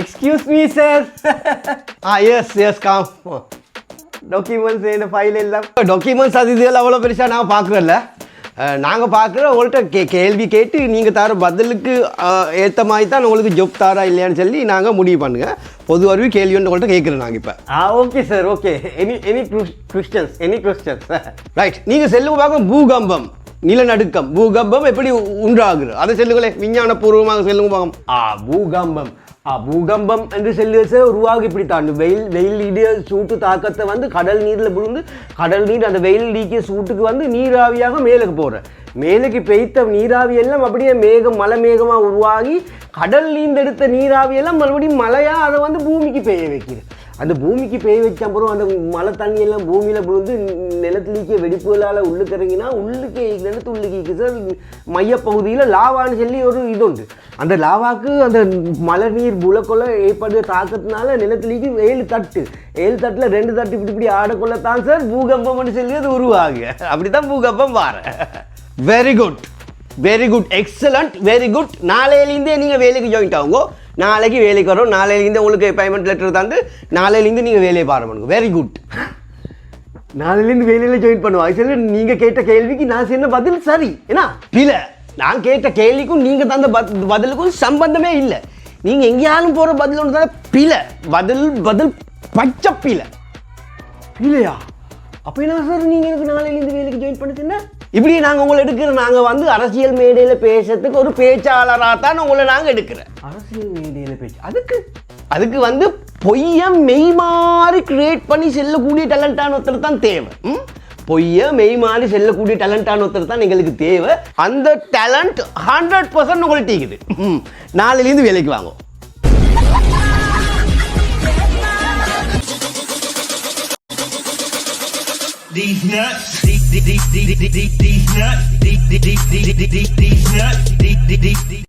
Excuse me, sir. Yes, come. Documents இந்த file எல்லாம் documents அது இதெல்லாம் அவ்வளோ பெருசாக நான் பார்க்குறேன்ல. நாங்கள் பார்க்குற உங்கள்கிட்ட கேள்வி கேட்டு நீங்கள் தர பதிலுக்கு ஏற்ற மாதிரி தான் உங்களுக்கு ஜாப் தாரா இல்லையான்னு சொல்லி நாங்கள் முடிவு பண்ணுங்கள். பொது அறிவு கேள்வி ஒன்று உங்கள்கிட்ட கேட்குறேன் நாங்கள் இப்போ. Okay sir, okay. Any questions right. நீங்கள் செல்லுங்க பார்க்க பூகம்பம், நிலநடுக்கம், பூகம்பம் எப்படி உண்டாகுது அதை சொல்லுங்களேன், விஞ்ஞானபூர்வமாக செல்லுங்க பார்க்க. பூகம்பம் பூகம்பம் என்று சொல்லுவது உருவாக இப்படித்தான். வெயில் இடிய சூட்டு தாக்கத்தை வந்து கடல் நீரில் விழுந்து கடல் நீர் அந்த வெயில் நீக்கிய சூட்டுக்கு வந்து நீராவியாக மேலுக்கு போகிற மேலுக்கு பெய்த்த நீராவியெல்லாம் அப்படியே மலை மேகமாக உருவாகி கடல் நீந்தெடுத்த நீராவியெல்லாம் மறுபடியும் மழையாக அதை வந்து பூமிக்கு பெய்ய வைக்கிறது. அந்த பூமிக்கு பெய்ய வச்ச அப்புறம் அந்த மழை தண்ணியெல்லாம் பூமியில் விழுந்து நிலத்துலிக்க வெடிப்புகளால் உள்ளுக்கு இறங்கினா நிலத்து உள்ளுக்கு சார் மையப்பகுதியில் லாவான்னு சொல்லி ஒரு இது உண்டு. அந்த லாவாக்கு அந்த மழை நீர் புலக்கொள்ள ஏற்படுற தாக்கத்தினால நிலத்துலிக்கு 7 தட்டில் 2 தட்டு இப்படி ஆடக்கொள்ளத்தான் சார் பூகம்பம்னு சொல்லி அது உருவாகு. அப்படி தான் பூகம்பம் வார. Very good excellent, very good. நாளையிலேருந்தே நீங்கள் வேலைக்கு ஜாயின் ஆகுங்க. நாளைக்கு வேலைக்கு வரும். நாளையிலேருந்து உங்களுக்கு பேமெண்ட் லெட்டர் தாண்டு நாளையிலேருந்து நீங்கள் வேலையை பாருங்க. Very good. நாளையிலேருந்து வேலையில் ஜாயின் பண்ணுவோம். சரி, நீங்கள் கேட்ட கேள்விக்கு நான் சொன்ன பதில் சரி. ஏன்னா இல்லை, நான் கேட்ட கேள்விக்கும் நீங்கள் தந்த பதிலுக்கும் சம்பந்தமே இல்லை. நீங்கள் எங்கேயாலும் போகிற பதில் ஒன்று தானே பிழை. பதில் பச்சை பிழையா? அப்போ என்ன சார் நீங்கள் எனக்கு நாளையிலேருந்து வேலைக்கு ஜாயின் பண்ணுச்சுன்னா இப்படி நாங்கள் உங்களை எடுக்கிறோம். நாங்கள் வந்து அரசியல் மேடையில் பேசுறதுக்கு ஒரு பேச்சாளராக தான் உங்களை நாங்கள் எடுக்கிறோம். அரசியல் மேடையில் பேச்சு அதுக்கு வந்து பொய்யை மெய் மாறி கிரியேட் பண்ணி செல்லக்கூடிய டேலண்டான ஒருத்தர் தான் தேவை. பொய்யை மெய் மாறி செல்லக்கூடிய டேலண்டான ஒருத்தர் தான் எங்களுக்கு தேவை. அந்த டேலண்ட் 100% உங்களுக்கு இருக்குது. நாளையிலேருந்து வேலைக்கு வாங்க. These nuts, these nuts, these nuts.